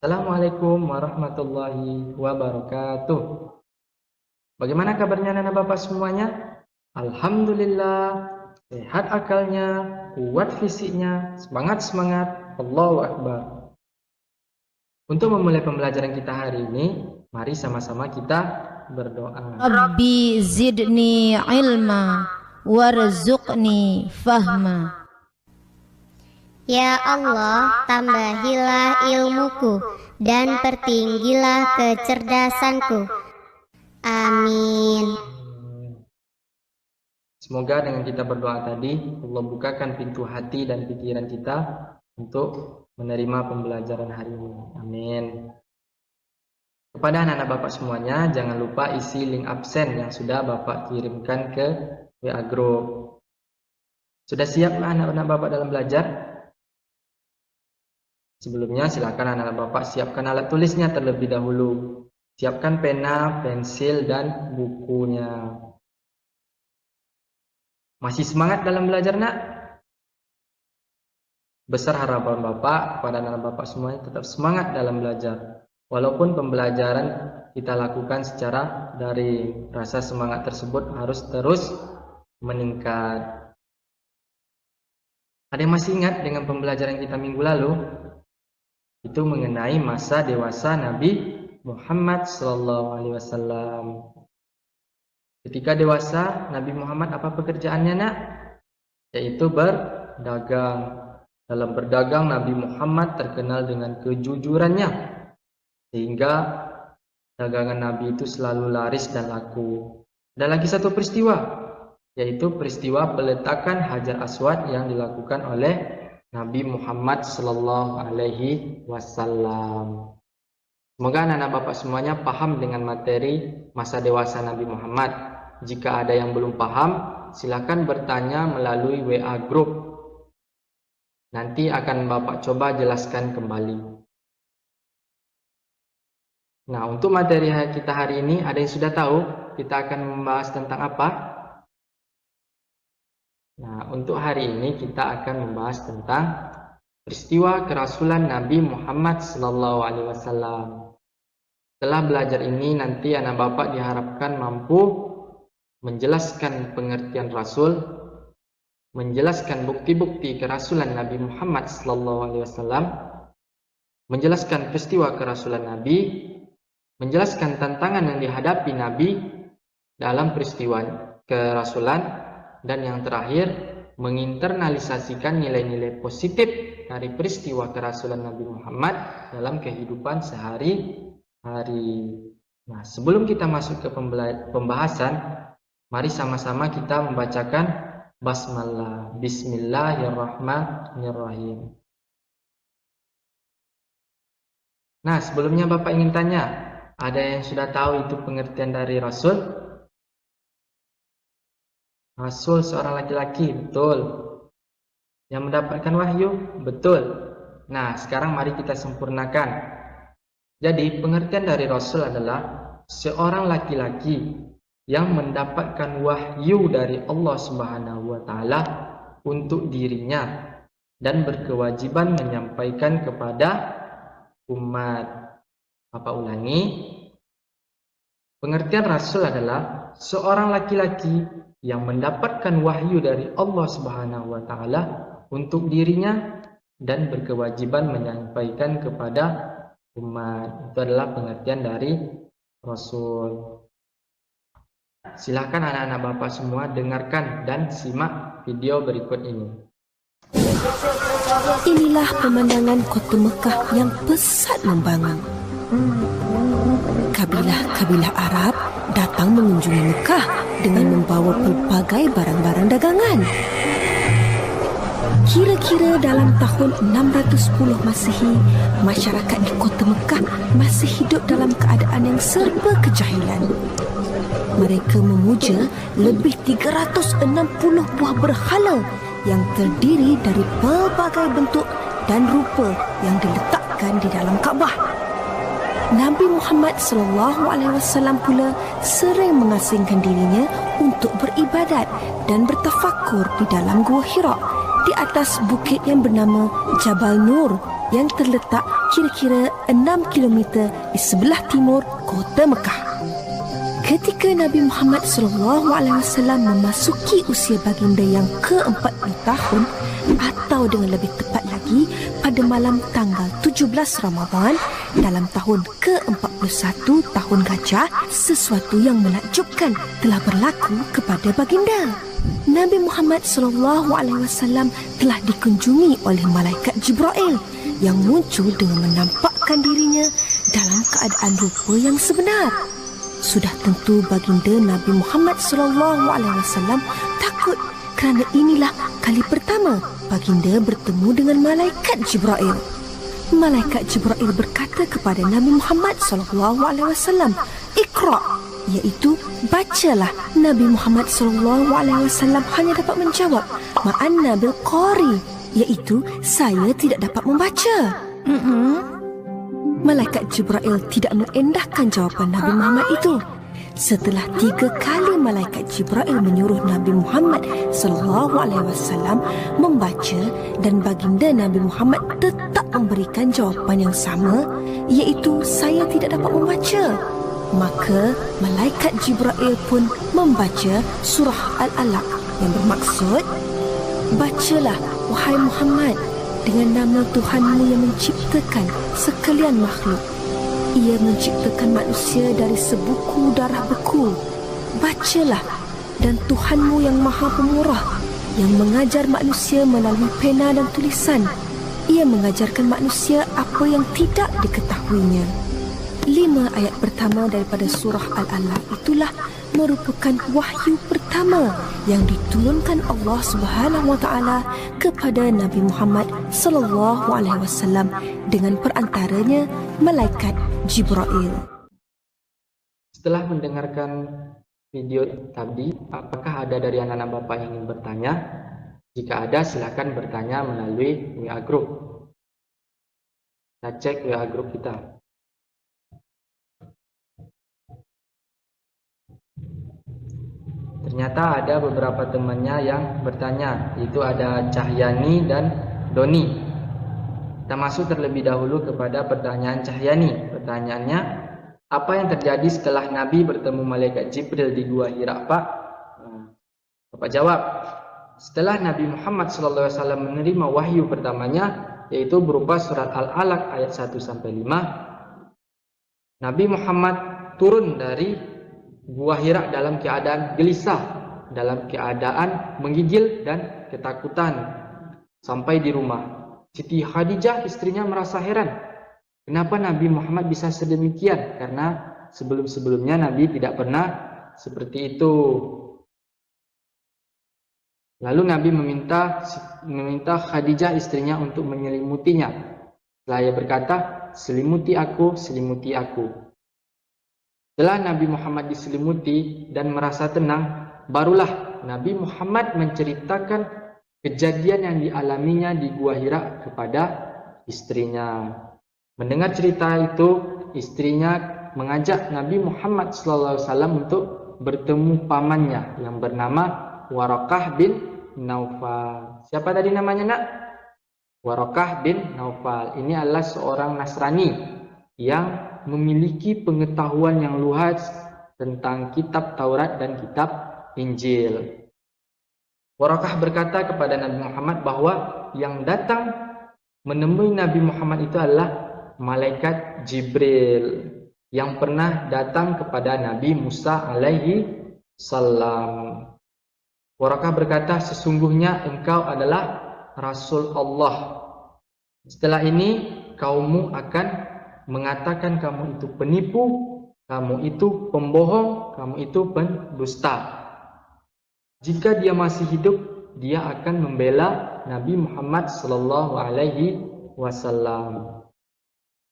Assalamualaikum warahmatullahi wabarakatuh. Bagaimana kabarnya anak bapak semuanya? Alhamdulillah, sehat akalnya, kuat fisiknya, semangat, Allahu Akbar. Untuk memulai pembelajaran kita hari ini, mari sama-sama kita berdoa. Rabbi zidni ilma warzuqni fahma. Ya Allah, tambahilah ilmuku dan pertinggilah kecerdasanku. Amin. Semoga dengan kita berdoa tadi, Allah bukakan pintu hati dan pikiran kita untuk menerima pembelajaran hari ini. Amin. Kepada anak-anak Bapak semuanya, jangan lupa isi link absen yang sudah Bapak kirimkan ke WA Group. Sudah siap anak-anak Bapak dalam belajar? Sebelumnya silakan anak-anak Bapak siapkan alat tulisnya terlebih dahulu. Siapkan pena, pensil, dan bukunya. Masih semangat dalam belajar, nak? Besar harapan Bapak kepada anak-anak Bapak semuanya tetap semangat dalam belajar. Walaupun pembelajaran kita lakukan secara daring, rasa semangat tersebut harus terus meningkat. Ada yang masih ingat dengan pembelajaran kita minggu lalu? Itu mengenai masa dewasa Nabi Muhammad SAW. Ketika dewasa, Nabi Muhammad apa pekerjaannya, nak? Yaitu berdagang. Dalam berdagang, Nabi Muhammad terkenal dengan kejujurannya, sehingga dagangan Nabi itu selalu laris dan laku. Dan lagi satu peristiwa, yaitu peristiwa peletakan Hajar Aswad yang dilakukan oleh Nabi Muhammad Sallallahu Alaihi Wasallam. Semoga anak-anak Bapak semuanya paham dengan materi masa dewasa Nabi Muhammad. Jika ada yang belum paham, silakan bertanya melalui WA Group. Nanti akan Bapak coba jelaskan kembali. Nah, untuk materi kita hari ini, ada yang sudah tahu kita akan membahas tentang apa? Nah, untuk hari ini kita akan membahas tentang peristiwa kerasulan Nabi Muhammad SAW. Setelah belajar ini, nanti anak Bapak diharapkan mampu menjelaskan pengertian Rasul, menjelaskan bukti-bukti kerasulan Nabi Muhammad SAW, menjelaskan peristiwa kerasulan Nabi, menjelaskan tantangan yang dihadapi Nabi dalam peristiwa kerasulan, dan yang terakhir, menginternalisasikan nilai-nilai positif dari peristiwa kerasulan Nabi Muhammad dalam kehidupan sehari-hari. Nah, sebelum kita masuk ke pembahasan, mari sama-sama kita membacakan basmalah. Bismillahirrahmanirrahim. Nah, sebelumnya Bapak ingin tanya, ada yang sudah tahu itu pengertian dari Rasul? Rasul seorang laki-laki, betul. Yang mendapatkan wahyu, betul. Nah, sekarang mari kita sempurnakan. Jadi, pengertian dari Rasul adalah seorang laki-laki yang mendapatkan wahyu dari Allah Subhanahu wa Ta'ala untuk dirinya dan berkewajiban menyampaikan kepada umat. Bapak ulangi. Pengertian Rasul adalah seorang laki-laki yang mendapatkan wahyu dari Allah Subhanahu wa Ta'ala untuk dirinya dan berkewajiban menyampaikan kepada umat. Itu adalah pengertian dari Rasul. Silakan anak-anak Bapak semua dengarkan dan simak video berikut ini. Inilah pemandangan kota Mekah yang pesat membangun. Kabilah-kabilah Arab datang mengunjungi Mekah dengan membawa pelbagai barang-barang dagangan. Kira-kira dalam tahun 610 Masihi, masyarakat di kota Mekah masih hidup dalam keadaan yang serba kejahilan. Mereka memuja lebih 360 buah berhala yang terdiri dari pelbagai bentuk dan rupa yang diletakkan di dalam Kaabah. Nabi Muhammad SAW pula sering mengasingkan dirinya untuk beribadat dan bertafakur di dalam Gua Hira di atas bukit yang bernama Jabal Nur yang terletak kira-kira 6 km di sebelah timur kota Mekah. Ketika Nabi Muhammad SAW memasuki usia baginda yang ke-40 tahun, atau dengan lebih tepat lagi pada malam tanggal 17 Ramadan dalam tahun ke-41 tahun Gajah, sesuatu yang menakjubkan telah berlaku kepada baginda. Nabi Muhammad SAW telah dikunjungi oleh malaikat Jibril yang muncul dengan menampakkan dirinya dalam keadaan rupa yang sebenar. Sudah tentu baginda Nabi Muhammad SAW takut kerana inilah kali pertama baginda bertemu dengan malaikat Jibril. Malaikat Jibril berkata kepada Nabi Muhammad SAW, "Iqra", iaitu bacalah. Nabi Muhammad SAW hanya dapat menjawab, "Ma'anna bil qari", iaitu saya tidak dapat membaca. Malaikat Jibril tidak mengendahkan jawapan Nabi Muhammad itu. Setelah 3 kali malaikat Jibril menyuruh Nabi Muhammad SAW membaca dan baginda Nabi Muhammad tetap memberikan jawapan yang sama, iaitu saya tidak dapat membaca, maka malaikat Jibril pun membaca surah Al-Alaq yang bermaksud, "Bacalah wahai Muhammad dengan nama Tuhanmu yang menciptakan sekalian makhluk. Ia menciptakan manusia dari sebuku darah beku. Bacalah, dan Tuhanmu yang maha pemurah, yang mengajar manusia melalui pena dan tulisan. Ia mengajarkan manusia apa yang tidak diketahuinya." 5 ayat pertama daripada surah Al-Alaq itulah merupakan wahyu pertama yang diturunkan Allah Subhanahu wa taala kepada Nabi Muhammad sallallahu alaihi wasallam dengan perantaranya malaikat Jibril. Setelah mendengarkan video tadi, apakah ada dari anak-anak Bapak yang ingin bertanya? Jika ada, silakan bertanya melalui WA Group. Kita cek WA Group kita. Ternyata ada beberapa temannya yang bertanya, yaitu ada Cahyani dan Doni. Kita masuk terlebih dahulu kepada pertanyaan Cahyani. Pertanyaannya, apa yang terjadi setelah Nabi bertemu malaikat Jibril di Gua Hira, Pak? Bapak jawab, setelah Nabi Muhammad SAW menerima wahyu pertamanya, yaitu berupa surat Al-Alaq ayat 1-5, Nabi Muhammad turun dari Gua Hira dalam keadaan gelisah, dalam keadaan menggigil dan ketakutan. Sampai di rumah, Siti Khadijah istrinya merasa heran, kenapa Nabi Muhammad bisa sedemikian, karena sebelum-sebelumnya Nabi tidak pernah seperti itu. Lalu Nabi meminta Khadijah istrinya untuk menyelimutinya. Setelah ia berkata, "Selimuti aku, selimuti aku." Setelah Nabi Muhammad diselimuti dan merasa tenang, barulah Nabi Muhammad menceritakan kejadian yang dialaminya di Gua Hira kepada istrinya. Mendengar cerita itu, istrinya mengajak Nabi Muhammad SAW untuk bertemu pamannya yang bernama Waraqah bin Naufal. Siapa tadi namanya, Nak? Waraqah bin Naufal. Ini adalah seorang Nasrani yang memiliki pengetahuan yang luas tentang kitab Taurat dan kitab Injil. Waraqah berkata kepada Nabi Muhammad bahwa yang datang menemui Nabi Muhammad itu adalah malaikat Jibril yang pernah datang kepada Nabi Musa alaihi salam. Waraqah berkata, "Sesungguhnya engkau adalah Rasul Allah. Setelah ini kaummu akan mengatakan kamu itu penipu, kamu itu pembohong, kamu itu pendusta. Jika dia masih hidup, dia akan membela Nabi Muhammad sallallahu alaihi wasallam."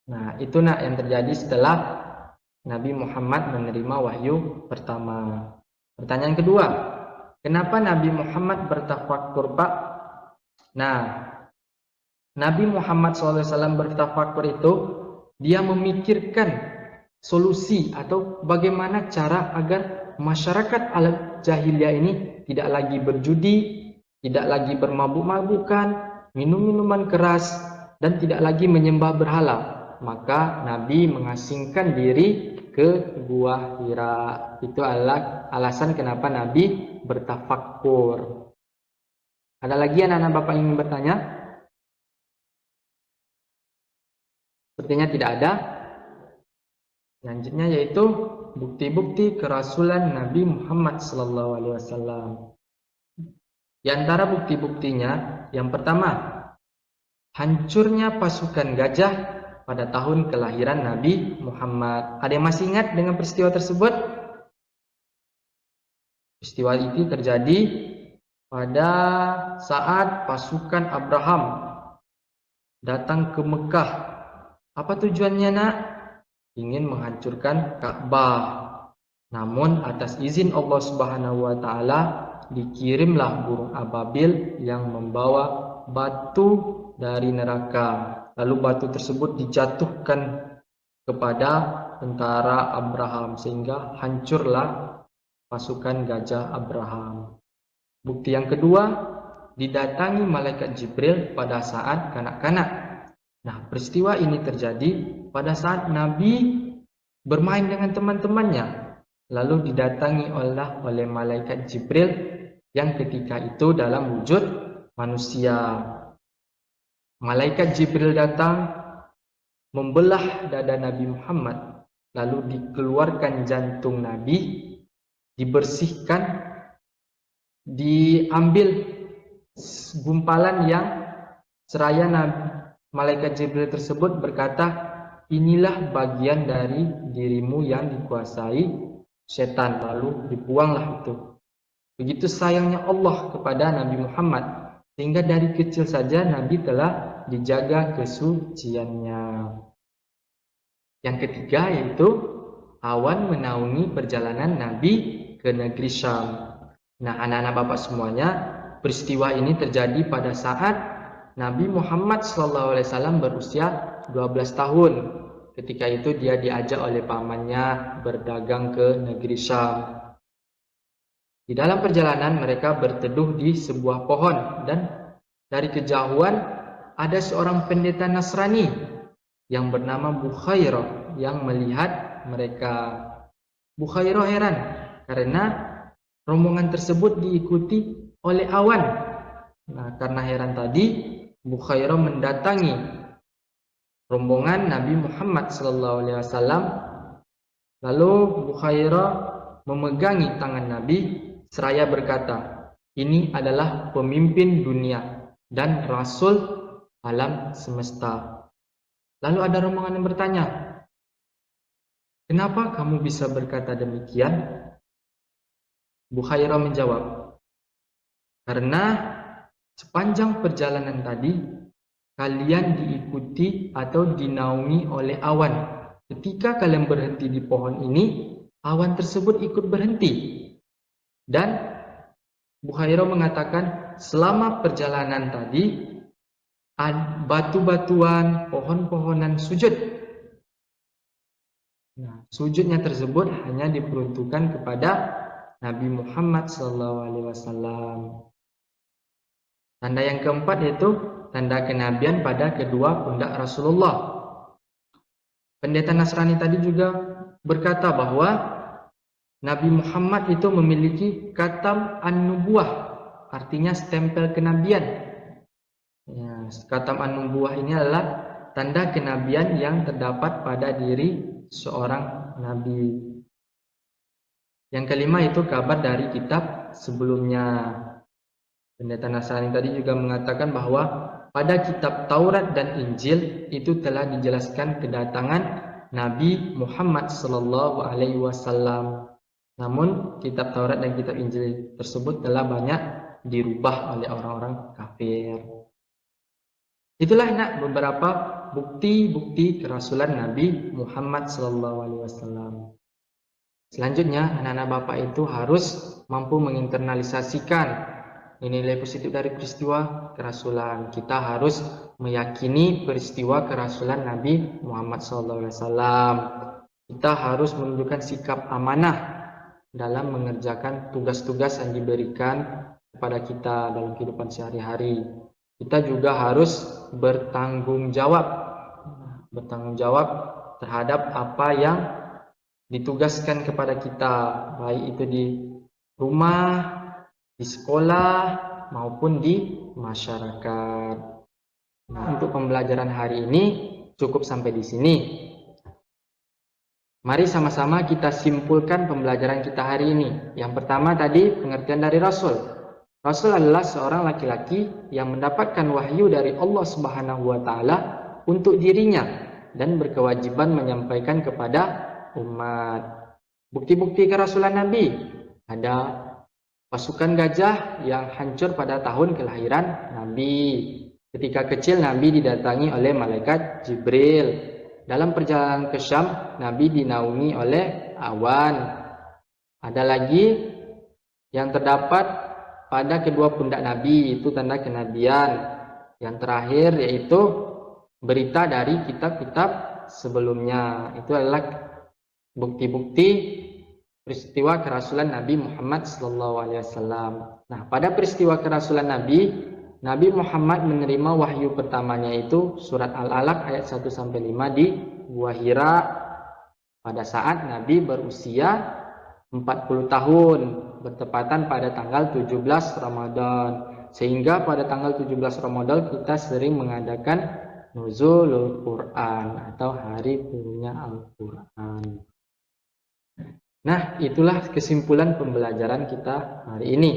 Nah, itu nak yang terjadi setelah Nabi Muhammad menerima wahyu pertama. Pertanyaan kedua, kenapa Nabi Muhammad bertafakur, Pak? Nah, Nabi Muhammad SAW bertafakur itu dia memikirkan solusi atau bagaimana cara agar masyarakat alam jahiliyah ini tidak lagi berjudi, tidak lagi bermabuk-mabukan, minum minuman keras, dan tidak lagi menyembah berhala. Maka Nabi mengasingkan diri ke Gua Hira. Itu adalah alasan kenapa Nabi bertafakkur. Ada lagi anak-anak Bapak ingin bertanya? Sepertinya tidak ada. Selanjutnya yaitu bukti-bukti kerasulan Nabi Muhammad SAW. Di antara bukti-buktinya, yang pertama, hancurnya pasukan gajah pada tahun kelahiran Nabi Muhammad. Ada yang masih ingat dengan peristiwa tersebut? Peristiwa itu terjadi pada saat pasukan Abraham datang ke Mekah. Apa tujuannya, nak? Ingin menghancurkan Ka'bah. Namun atas izin Allah Subhanahu wa taala dikirimlah burung ababil yang membawa batu dari neraka. Lalu batu tersebut dijatuhkan kepada tentara Abraham sehingga hancurlah pasukan gajah Abraham. Bukti yang kedua, didatangi malaikat Jibril pada saat kanak-kanak. Nah, peristiwa ini terjadi pada saat Nabi bermain dengan teman-temannya. Lalu didatangi oleh malaikat Jibril yang ketika itu dalam wujud manusia. Malaikat Jibril datang membelah dada Nabi Muhammad. Lalu dikeluarkan jantung Nabi, dibersihkan, diambil gumpalan yang seraya Malaikat Jibril tersebut berkata, inilah bagian dari dirimu yang dikuasai setan. Lalu dibuanglah itu. Begitu sayangnya Allah kepada Nabi Muhammad, sehingga dari kecil saja Nabi telah dijaga kesuciannya. Yang ketiga yaitu awan menaungi perjalanan Nabi ke negeri Syam. Nah, anak-anak Bapak semuanya, peristiwa ini terjadi pada saat Nabi Muhammad SAW berusia 12 tahun. Ketika itu dia diajak oleh pamannya berdagang ke negeri Syam. Di dalam perjalanan mereka berteduh di sebuah pohon dan dari kejauhan ada seorang pendeta Nasrani yang bernama Bukhairah yang melihat mereka. Bukhairah heran karena rombongan tersebut diikuti oleh awan. Nah, karena heran tadi, Bukhairah mendatangi rombongan Nabi Muhammad SAW. Lalu Bukhairah memegangi tangan Nabi seraya berkata, ini adalah pemimpin dunia dan Rasul alam semesta. Lalu ada rombongan yang bertanya, kenapa kamu bisa berkata demikian? Bukhairah menjawab, karena sepanjang perjalanan tadi, kalian diikuti atau dinaungi oleh awan. Ketika kalian berhenti di pohon ini, awan tersebut ikut berhenti. Dan Bukhairah mengatakan, selama perjalanan tadi, batu-batuan, pohon-pohonan sujud. Nah, sujudnya tersebut hanya diperuntukkan kepada Nabi Muhammad SAW. Tanda yang keempat yaitu tanda kenabian pada kedua pundak Rasulullah. Pendeta Nasrani tadi juga berkata bahwa Nabi Muhammad itu memiliki khatam an-nubuwah, artinya stempel kenabian. Ya, khatam an-nubuwah ini adalah tanda kenabian yang terdapat pada diri seorang nabi. Yang kelima itu kabar dari kitab sebelumnya. Pendeta Nasrani tadi juga mengatakan bahwa pada kitab Taurat dan Injil itu telah dijelaskan kedatangan Nabi Muhammad SAW. Namun kitab Taurat dan kitab Injil tersebut telah banyak dirubah oleh orang-orang kafir. Itulah beberapa bukti-bukti kerasulan Nabi Muhammad SAW. Selanjutnya, anak-anak Bapak itu harus mampu menginternalisasikan nilai positif dari peristiwa kerasulan. Kita harus meyakini peristiwa kerasulan Nabi Muhammad SAW. Kita harus menunjukkan sikap amanah dalam mengerjakan tugas-tugas yang diberikan kepada kita dalam kehidupan sehari-hari. kita juga harus bertanggung jawab terhadap apa yang ditugaskan kepada kita, baik itu di rumah, di sekolah, maupun di masyarakat. Nah, untuk pembelajaran hari ini cukup sampai di sini. Mari sama-sama kita simpulkan pembelajaran kita hari ini. Yang pertama tadi pengertian dari Rasul. Rasul adalah seorang laki-laki yang mendapatkan wahyu dari Allah Subhanahu wa taala untuk dirinya dan berkewajiban menyampaikan kepada umat. Bukti-bukti kerasulan Nabi, ada pasukan gajah yang hancur pada tahun kelahiran Nabi. Ketika kecil Nabi didatangi oleh malaikat Jibril. Dalam perjalanan ke Syam, Nabi dinaungi oleh awan. Ada lagi yang terdapat pada kedua pundak Nabi, itu tanda kenabian. Yang terakhir yaitu berita dari kitab-kitab sebelumnya. Itu adalah bukti-bukti peristiwa kerasulan Nabi Muhammad SAW. Nah, pada peristiwa kerasulan Nabi Muhammad menerima wahyu pertamanya itu surat Al-Alaq ayat 1-5 di Gua Hira pada saat Nabi berusia 40 tahun, bertepatan pada tanggal 17 Ramadan. Sehingga pada tanggal 17 Ramadan kita sering mengadakan Nuzulul Quran atau hari turunnya Al-Quran. Nah, itulah kesimpulan pembelajaran kita hari ini.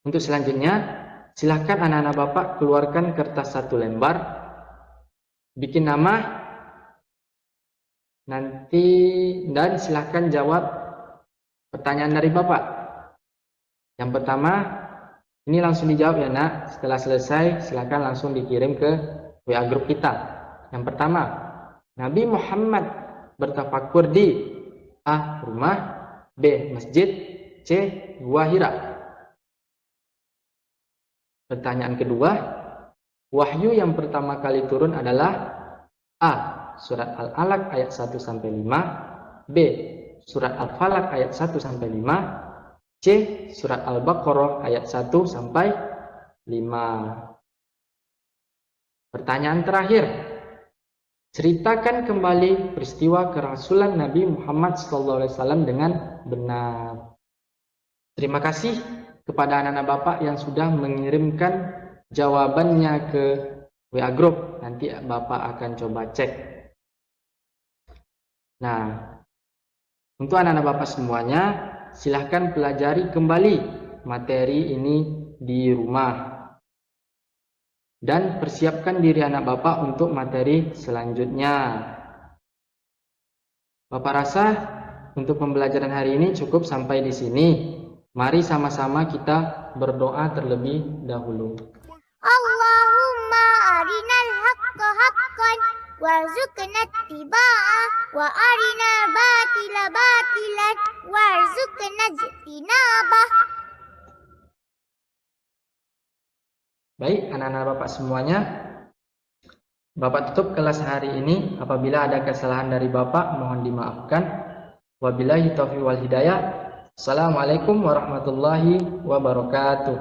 Untuk selanjutnya, silahkan anak-anak Bapak keluarkan kertas 1 lembar, bikin nama, nanti dan silahkan jawab pertanyaan dari Bapak. Yang pertama, ini langsung dijawab ya nak. Setelah selesai, silahkan langsung dikirim ke WA grup kita. Yang pertama, Nabi Muhammad bertafakur di A. Rumah, B. Masjid, C. Gua Hira. Pertanyaan kedua, wahyu yang pertama kali turun adalah A. Surat Al-Alaq ayat 1-5, B. Surat Al-Falaq ayat 1-5, C. Surat Al-Baqarah ayat 1-5. Pertanyaan terakhir, ceritakan kembali peristiwa kerasulan Nabi Muhammad SAW dengan benar. Terima kasih kepada anak-anak Bapak yang sudah mengirimkan jawabannya ke WA Group. Nanti Bapak akan coba cek. Nah, untuk anak-anak Bapak semuanya, silahkan pelajari kembali materi ini di rumah. Dan persiapkan diri anak Bapak untuk materi selanjutnya. Bapak rasa untuk pembelajaran hari ini cukup sampai di sini. Mari sama-sama kita berdoa terlebih dahulu. Allahumma arinal haqqa haqqan warzuqna ittiba'ah wa arinal batila batilan warzuqna ijtinabah. Baik, anak-anak Bapak semuanya, Bapak tutup kelas hari ini. Apabila ada kesalahan dari Bapak, mohon dimaafkan. Wabillahi taufiq wal hidayah. Assalamualaikum warahmatullahi wabarakatuh.